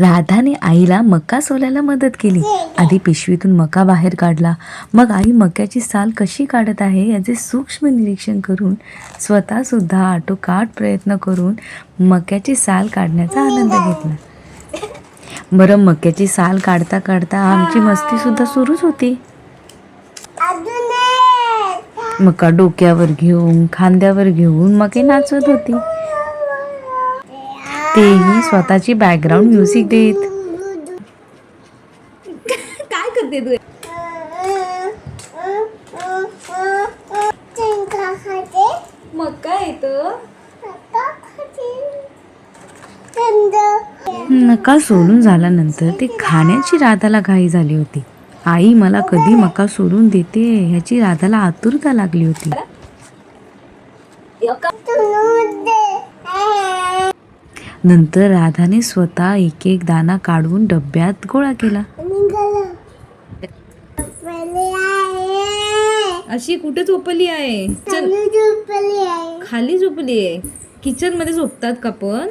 राधाने आईला मका सोलायला मदत केली. आधी पिशवीतून मका बाहेर काढला. मग आई मक्याची साल कशी काढत आहे याचे सूक्ष्म निरीक्षण करून स्वतःसुद्धा आटोकाट प्रयत्न करून मक्याची साल काढण्याचा आनंद घेतला. बरं, मक्याची साल काढता काढता आमची मस्तीसुद्धा सुरूच होती. मका डोक्यावर घेऊन खांद्यावर घेऊन मके नाचत होती, तेही स्वतःची बॅकग्राऊंड म्युझिक देत. काय करते तू? मका येतं. मका सोलून झाल्यानंतर ते खाण्याची राधाला घाई झाली होती. आई मला कधी मका सोलून देते ह्याची राधाला आतुरता लागली होती. नंतर राधाने स्वतः एक एक दाणा काढून डब्यात गोळा केला. अशी कुठे झोपली आहे? खाली झोपली आहे. किचन मध्ये झोपतात का पण?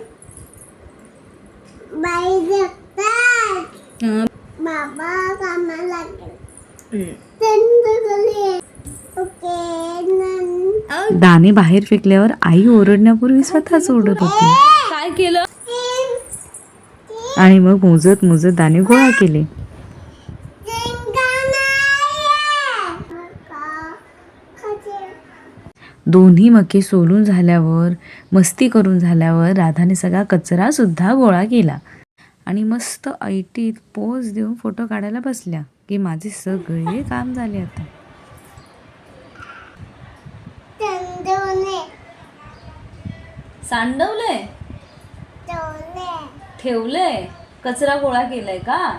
बाबा कामाला दाणे बाहेर फेकल्यावर आई ओरडण्यापूर्वी स्वतःच ओरडत होती. काय केलं? आणि मग मोजत मोजत दाणे गोळा केले. दोन्ही मके सोलून झाल्यावर, मस्ती करून झाल्यावर राधाने सगळा कचरा सुद्धा गोळा केला आणि मस्त ऐटीत पोज देऊन फोटो काढायला बसल्या की माझे सगळे काम झाले. आता सांडवलंय, ठेवलंय, कचरा गोळा केलाय का?